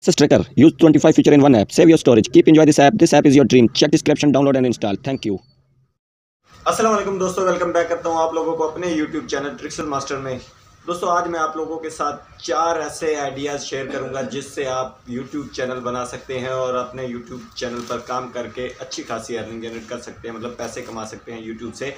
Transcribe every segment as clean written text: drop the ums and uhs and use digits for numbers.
This tracker. Use 25 feature in one app. Save your storage. Keep enjoy this app. This app is your dream. Check description, download and install. Thank you. अस्सलाम वालेकुम दोस्तों, welcome back करता हूँ आप लोगों को अपने YouTube channel tricks master में। दोस्तों आज मैं आप लोगों के साथ 4 ऐसे आइडियाज़ शेयर करूँगा जिससे आप YouTube चैनल बना सकते हैं और अपने YouTube चैनल पर काम करके अच्छी खासी अर्निंग जनरेट कर सकते हैं, मतलब पैसे कमा सकते हैं YouTube से।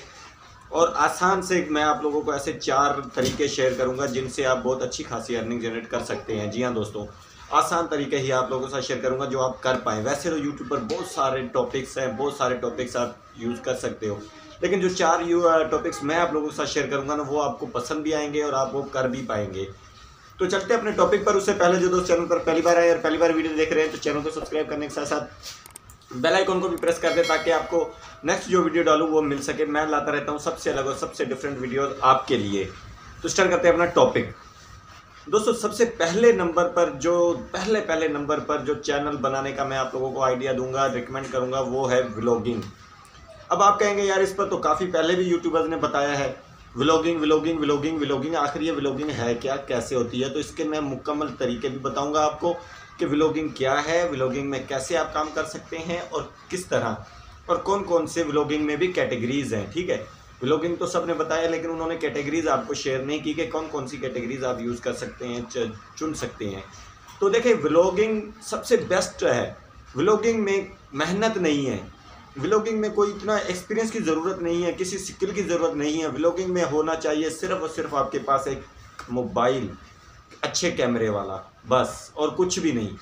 और आसान से मैं आप लोगों को ऐसे 4 तरीके शेयर करूँगा जिनसे आप बहुत अच्छी खासी अर्निंग जनरेट कर सकते हैं। जी हाँ दोस्तों, आसान तरीके ही आप लोगों के साथ शेयर करूंगा जो आप कर पाएँ। वैसे तो यूट्यूब पर बहुत सारे टॉपिक्स हैं, बहुत सारे टॉपिक्स आप यूज़ कर सकते हो, लेकिन जो 4 टॉपिक्स मैं आप लोगों के साथ शेयर करूंगा ना, वो आपको पसंद भी आएंगे और आप वो कर भी पाएंगे। तो चलते हैं अपने टॉपिक पर। उससे पहले जो दोस्त चैनल पर पहली बार आए और पहली बार वीडियो देख रहे हैं तो चैनल को सब्सक्राइब करने के साथ साथ बेल आइकन को भी प्रेस कर दें ताकि आपको नेक्स्ट जो वीडियो डालूँ वो मिल सके। मैं लाता रहता हूँ सबसे अलग और सबसे डिफरेंट वीडियोज़ आपके लिए। तो स्टार्ट करते हैं अपना टॉपिक। दोस्तों सबसे पहले नंबर पर जो चैनल बनाने का मैं आप लोगों को आइडिया दूंगा, रिकमेंड करूंगा, वो है व्लॉगिंग। अब आप कहेंगे यार इस पर तो काफ़ी पहले भी यूट्यूबर्स ने बताया है व्लॉगिंग। आखिर ये व्लॉगिंग है क्या, कैसे होती है? तो इसके मैं मुकम्मल तरीके भी बताऊंगा आपको कि व्लॉगिंग क्या है, व्लॉगिंग में कैसे आप काम कर सकते हैं और किस तरह, और कौन कौन से व्लॉगिंग में भी कैटेगरीज हैं। ठीक है, व्लॉगिंग तो सबने बताया लेकिन उन्होंने कैटेगरीज आपको शेयर नहीं की कि कौन कौन सी कैटेगरीज आप यूज़ कर सकते हैं, चुन सकते हैं। तो देखिए व्लॉगिंग सबसे बेस्ट है। व्लॉगिंग में मेहनत नहीं है, व्लॉगिंग में कोई इतना एक्सपीरियंस की ज़रूरत नहीं है, किसी स्किल की ज़रूरत नहीं है। व्लॉगिंग में होना चाहिए सिर्फ और सिर्फ आपके पास एक मोबाइल, अच्छे कैमरे वाला, बस, और कुछ भी नहीं।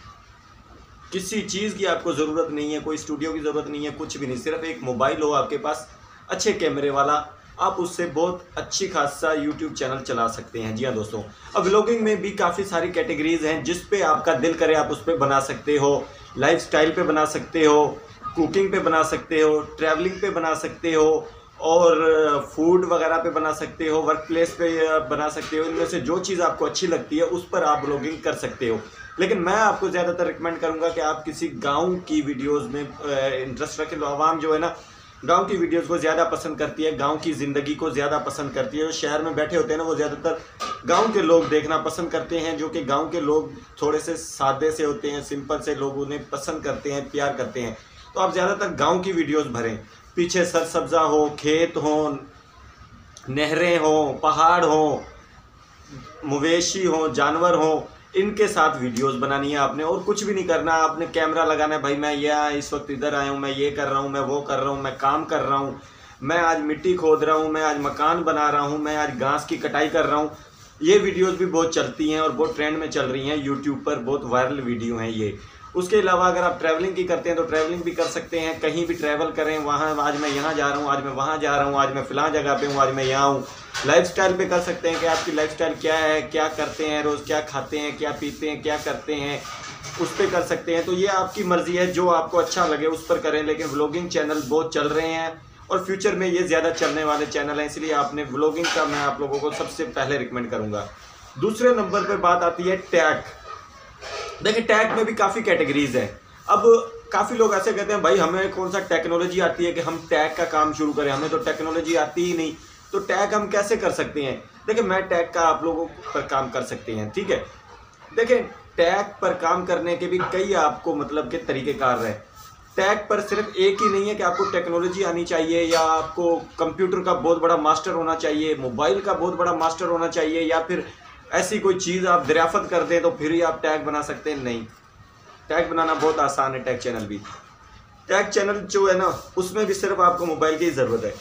किसी चीज़ की आपको ज़रूरत नहीं है, कोई स्टूडियो की ज़रूरत नहीं है, कुछ भी नहीं। सिर्फ एक मोबाइल हो आपके पास अच्छे कैमरे वाला, आप उससे बहुत अच्छी खासा YouTube चैनल चला सकते हैं। जी हाँ दोस्तों, अब व्लॉगिंग में भी काफ़ी सारी कैटेगरीज हैं जिस पे आपका दिल करे आप उस पर बना सकते हो। लाइफस्टाइल पे बना सकते हो, कुकिंग पे बना सकते हो, ट्रैवलिंग पे बना सकते हो, और फूड वगैरह पे बना सकते हो, वर्क प्लेस पे बना सकते हो। इनमें से जो चीज़ आपको अच्छी लगती है उस पर आप व्लॉगिंग कर सकते हो। लेकिन मैं आपको ज़्यादातर रिकमेंड करूँगा कि आप किसी गाँव की वीडियोज़ में इंटरेस्ट रखें। तो आवाम जो है ना, गांव की वीडियोस को ज़्यादा पसंद करती है, गांव की ज़िंदगी को ज़्यादा पसंद करती है। जो शहर में बैठे होते हैं ना, वो ज़्यादातर गांव के लोग देखना पसंद करते हैं, जो कि गांव के लोग थोड़े से सादे से होते हैं, सिंपल से लोग उन्हें पसंद करते हैं, प्यार करते हैं। तो आप ज़्यादातर गांव की वीडियोस भरें, पीछे सरसब्जा हो, खेत हो, नहरें हो, पहाड़ हो, मवेशी हो, जानवर हो, इनके साथ वीडियोस बनानी है आपने। और कुछ भी नहीं करना, आपने कैमरा लगाना है, भाई मैं ये इस वक्त इधर आया हूँ, मैं ये कर रहा हूँ, मैं वो कर रहा हूँ, मैं काम कर रहा हूँ, मैं आज मिट्टी खोद रहा हूँ, मैं आज मकान बना रहा हूँ, मैं आज घास की कटाई कर रहा हूँ। ये वीडियोस भी बहुत चलती हैं और बहुत ट्रेंड में चल रही हैं यूट्यूब पर, बहुत वायरल वीडियो हैं ये। उसके अलावा अगर आप ट्रैवलिंग की करते हैं तो ट्रैवलिंग भी कर सकते हैं, कहीं भी ट्रैवल करें, वहाँ आज मैं यहाँ जा रहा हूँ, आज मैं वहाँ जा रहा हूँ, आज मैं फ़लाँ जगह पे हूँ, आज मैं यहाँ हूँ। लाइफस्टाइल पे कर सकते हैं कि आपकी लाइफस्टाइल क्या है, क्या करते हैं रोज़, क्या खाते हैं, क्या पीते हैं, क्या करते हैं, उस पर कर सकते हैं। तो ये आपकी मर्ज़ी है, जो आपको अच्छा लगे उस पर करें। लेकिन व्लॉगिंग चैनल बहुत चल रहे हैं और फ्यूचर में ये ज़्यादा चलने वाले चैनल हैं, इसलिए आपने व्लॉगिंग का मैं आप लोगों को सबसे पहले रिकमेंड करूँगा। दूसरे नंबर पर बात आती है टैग। देखिए टैग में भी काफ़ी कैटेगरीज हैं। अब काफ़ी लोग ऐसे कहते हैं भाई हमें कौन सा टेक्नोलॉजी आती है कि हम टैग का काम शुरू करें, हमें तो टेक्नोलॉजी आती ही नहीं, तो टैग हम कैसे कर सकते हैं? देखिए मैं टैग का आप लोगों पर काम कर सकते हैं। ठीक है, देखिए टैग पर काम करने के भी कई आपको मतलब के तरीक़ेकार हैं। टैग पर सिर्फ एक ही नहीं है कि आपको टेक्नोलॉजी आनी चाहिए या आपको कंप्यूटर का बहुत बड़ा मास्टर होना चाहिए, मोबाइल का बहुत बड़ा मास्टर होना चाहिए, या फिर ऐसी कोई चीज़ आप दरियाफ़त कर दें तो फिर ही आप टैग बना सकते हैं। नहीं, टैग बनाना बहुत आसान है। टैग चैनल भी, टैग चैनल जो है ना, उसमें भी सिर्फ आपको मोबाइल की ज़रूरत है।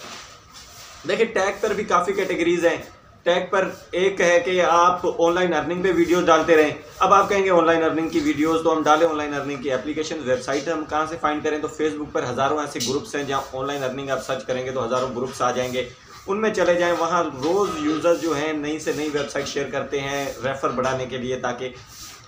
देखिए टैग पर भी काफ़ी कैटेगरीज हैं। टैग पर एक है कि आप ऑनलाइन अर्निंग पे वीडियोस डालते रहें। अब आप कहेंगे ऑनलाइन अर्निंग की वीडियोस तो हम डालें, ऑनलाइन अर्निंग की एप्लीकेशन, वेबसाइट हम कहाँ से फाइंड करें? तो फेसबुक पर हज़ारों ऐसे ग्रुप्स हैं जहाँ ऑनलाइन अर्निंग आप सर्च करेंगे तो हज़ारों ग्रुप्स आ जाएंगे, उनमें चले जाएं। वहाँ रोज़ यूज़र्स जो हैं नई से नई वेबसाइट शेयर करते हैं रेफ़र बढ़ाने के लिए, ताकि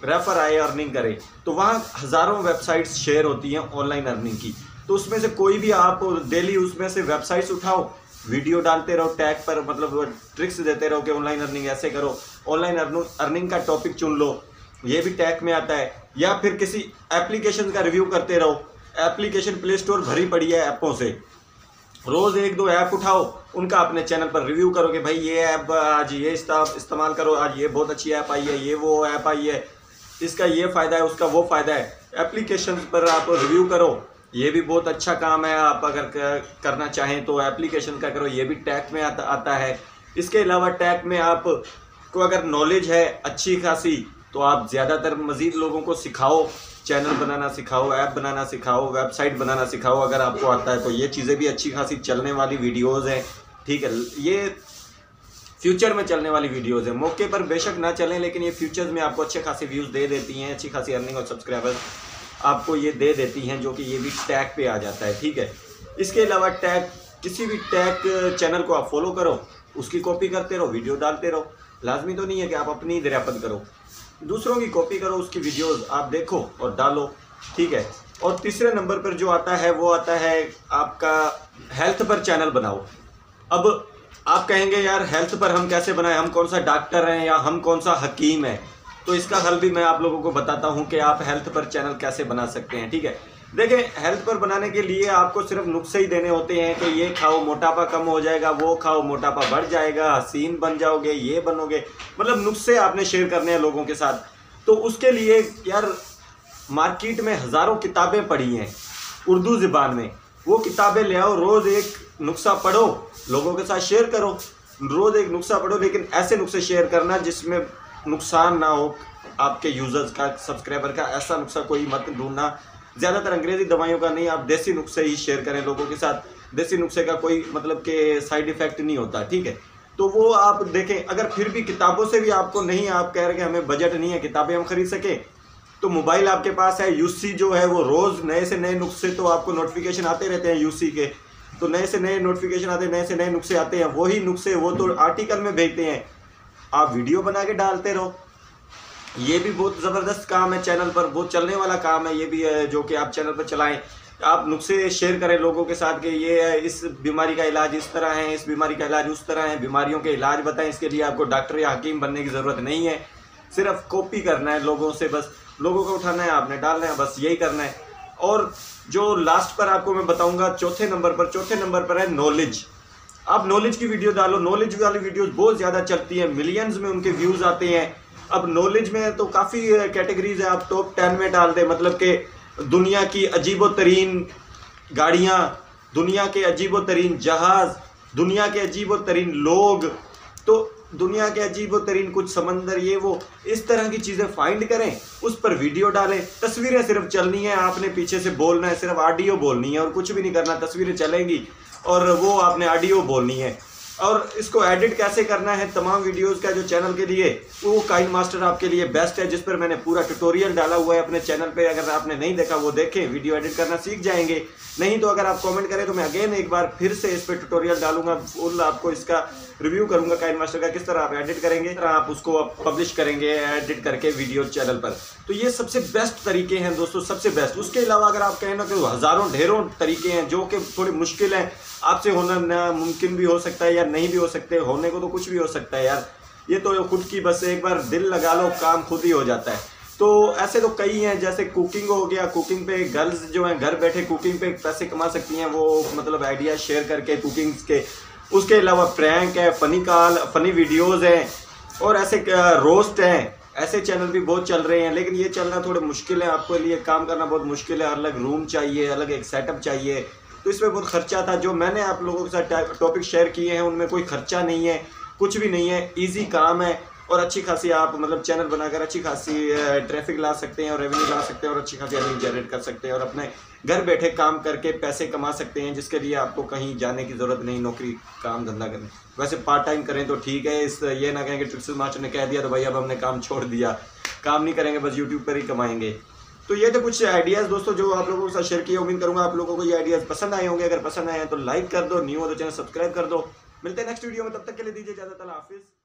रेफ़र आए, अर्निंग करे। तो वहाँ हज़ारों वेबसाइट्स शेयर होती हैं ऑनलाइन अर्निंग की। तो उसमें से कोई भी आप डेली उसमें से वेबसाइट्स उठाओ, वीडियो डालते रहो टैग पर, मतलब ट्रिक्स देते रहो कि ऑनलाइन अर्निंग ऐसे करो, ऑनलाइन अर्निंग का टॉपिक चुन लो, ये भी टैग में आता है। या फिर किसी एप्लीकेशन का रिव्यू करते रहो। एप्लीकेशन प्ले स्टोर भरी पड़ी है ऐपों से, रोज़ 1-2 ऐप उठाओ, उनका अपने चैनल पर रिव्यू करो कि भाई ये ऐप आज ये इस्तेमाल करो, आज ये बहुत अच्छी ऐप आई है, ये वो ऐप आई है। इसका ये फ़ायदा है, उसका वो फ़ायदा है। एप्लीकेशन पर आप रिव्यू करो, ये भी बहुत अच्छा काम है। आप अगर करना चाहें तो एप्लीकेशन का करो, ये भी टैग में आता है। इसके अलावा टैग में आप को अगर नॉलेज है अच्छी खासी तो आप ज़्यादातर मज़ीद लोगों को सिखाओ, चैनल बनाना सिखाओ, ऐप बनाना सिखाओ, वेबसाइट बनाना सिखाओ। अगर आपको आता है तो ये चीज़ें भी अच्छी खासी चलने वाली वीडियोज़ हैं, ठीक है। ये फ्यूचर में चलने वाली वीडियोज़ हैं, मौके पर बेशक ना चलें लेकिन ये फ्यूचर्स में आपको अच्छे खासे व्यूज़ दे देती हैं, अच्छी खासी अर्निंग और सब्सक्राइबर्स आपको ये दे देती हैं, जो कि ये भी टैग पे आ जाता है, ठीक है। इसके अलावा टैग, किसी भी टैग चैनल को आप फॉलो करो, उसकी कॉपी करते रहो, वीडियो डालते रहो। लाजमी तो नहीं है कि आप अपनी दरियापत करो, दूसरों की कॉपी करो, उसकी वीडियोस आप देखो और डालो, ठीक है। और तीसरे नंबर पर जो आता है वो आता है आपका हेल्थ पर चैनल बनाओ। अब आप कहेंगे यार हेल्थ पर हम कैसे बनाएं, हम कौन सा डॉक्टर हैं या हम कौन सा हकीम हैं। तो इसका हल भी मैं आप लोगों को बताता हूं कि आप हेल्थ पर चैनल कैसे बना सकते हैं, ठीक है। देखें, हेल्थ पर बनाने के लिए आपको सिर्फ नुस्खे ही देने होते हैं कि ये खाओ मोटापा कम हो जाएगा, वो खाओ मोटापा बढ़ जाएगा, हसीन बन जाओगे, ये बनोगे, मतलब नुस्खे आपने शेयर करने हैं लोगों के साथ। तो उसके लिए यार मार्केट में हज़ारों किताबें पड़ी हैं उर्दू ज़बान में, वो किताबें ले आओ, रोज़ एक नुस्खा पढ़ो, लोगों के साथ शेयर करो। रोज़ एक नुस्खा पढ़ो, लेकिन ऐसे नुस्खे शेयर करना जिसमें नुकसान ना हो आपके यूज़र्स का, सब्सक्राइबर का। ऐसा नुस्खा कोई मत ढूंढना, ज़्यादातर अंग्रेज़ी दवाइयों का नहीं, आप देसी नुस्खे ही शेयर करें लोगों के साथ। देसी नुस्खे का कोई मतलब के साइड इफ़ेक्ट नहीं होता, ठीक है। तो वो आप देखें। अगर फिर भी किताबों से भी आपको नहीं, आप कह रहे कि हमें बजट नहीं है किताबें हम खरीद सकें, तो मोबाइल आपके पास है, यूसी जो है वो रोज़ नए से नए नुस्खे, तो आपको नोटिफिकेशन आते रहते हैं यूसी के, तो नए से नए नोटिफिकेशन आते हैं, नए से नए नुस्खे आते हैं। वही नुस्खे वो तो आर्टिकल में भेजते हैं, आप वीडियो बना के डालते रहो। ये भी बहुत ज़बरदस्त काम है, चैनल पर बहुत चलने वाला काम है ये भी है, जो कि आप चैनल पर चलाएं। आप नुस्खे शेयर करें लोगों के साथ कि ये है, इस बीमारी का इलाज इस तरह है, इस बीमारी का इलाज उस तरह है, बीमारियों के इलाज बताएं। इसके लिए आपको डॉक्टर या हकीम बनने की ज़रूरत नहीं है, सिर्फ कॉपी करना है लोगों से, बस लोगों को उठाना है, आपने डालना है, बस यही करना है। और जो लास्ट पर आपको मैं बताऊंगा चौथे नंबर पर है नॉलेज। आप नॉलेज की वीडियो डालो, नॉलेज वाली वीडियोस बहुत ज़्यादा चलती हैं, मिलियंस में उनके व्यूज़ आते हैं। अब नॉलेज में तो काफ़ी कैटेगरीज है, आप टॉप 10 में डाल दें, मतलब कि दुनिया की अजीबोतरीन गाड़ियाँ, दुनिया के अजीबोतरीन जहाज़, दुनिया के अजीबोतरीन लोग, तो दुनिया के अजीबोतरीन कुछ समंदर, ये वो, इस तरह की चीज़ें फाइंड करें, उस पर वीडियो डालें। तस्वीरें सिर्फ चलनी है, आपने पीछे से बोलना है, सिर्फ ऑडियो बोलनी है और कुछ भी नहीं करना। तस्वीरें चलेंगी और वो आपने ऑडियो बोलनी है। और इसको एडिट कैसे करना है तमाम वीडियोस का जो चैनल के लिए, वो काइन मास्टर आपके लिए बेस्ट है, जिस पर मैंने पूरा ट्यूटोरियल डाला हुआ है अपने चैनल पे। अगर आपने नहीं देखा वो देखें, वीडियो एडिट करना सीख जाएंगे। नहीं तो अगर आप कमेंट करें तो मैं अगेन एक बार फिर से इस पर ट्यूटोरियल डालूंगा, फुल आपको इसका रिव्यू करूंगा काइन मास्टर का, किस तरह आप एडिट करेंगे, किस तरह आप उसको पब्लिश करेंगे एडिट करके वीडियो चैनल पर। तो ये सबसे बेस्ट तरीके हैं दोस्तों, सबसे बेस्ट। उसके अलावा अगर आप कहें ना कि हज़ारों ढेरों तरीके हैं जो कि थोड़े मुश्किल हैं, आपसे होना नामुमकिन भी हो सकता है या नहीं भी हो सकते, होने को तो कुछ भी हो सकता है यार, ये तो खुद की बस एक बार दिल लगा लो, काम खुद ही हो जाता है। तो ऐसे तो कई हैं, जैसे कुकिंग हो गया, कुकिंग पे गर्ल्स जो हैं घर बैठे कुकिंग पे पैसे कमा सकती हैं, वो मतलब आइडिया शेयर करके कुकिंग के। उसके अलावा प्रैंक है, फनी वीडियोज़ हैं, और ऐसे रोस्ट हैं, ऐसे चैनल भी बहुत चल रहे हैं। लेकिन ये चलना थोड़े मुश्किल है, आपके लिए काम करना बहुत मुश्किल है, अलग रूम चाहिए, अलग एक सेटअप चाहिए, तो इसमें बहुत खर्चा था। जो मैंने आप लोगों के साथ टॉपिक शेयर किए हैं उनमें कोई खर्चा नहीं है, कुछ भी नहीं है, इजी काम है। और अच्छी खासी आप मतलब चैनल बनाकर अच्छी खासी ट्रैफिक ला सकते हैं और रेवेन्यू ला सकते हैं और अच्छी खासी अर्निंग जनरेट कर सकते हैं और अपने घर बैठे काम करके पैसे कमा सकते हैं, जिसके लिए आपको कहीं जाने की ज़रूरत नहीं, नौकरी काम धंधा करने। वैसे पार्ट टाइम करें तो ठीक है, इस ये ना कहें कि ट्रिक्स मास्टर ने कह दिया तो भाई अब हमने काम छोड़ दिया, काम नहीं करेंगे, बस यूट्यूब पर ही कमाएंगे। तो ये तो कुछ आइडियाज़ दोस्तों जो आप लोगों के साथ शेयर किए। उम्मीद करूँगा आप लोगों को ये आइडियाज़ पसंद आए होंगे। अगर पसंद आए हैं तो लाइक कर दो, न्यू हो तो चैनल सब्सक्राइब कर दो। मिलते हैं नेक्स्ट वीडियो में, तब तक के लिए दीजिए इजाज़त, अल्लाह हाफिज़।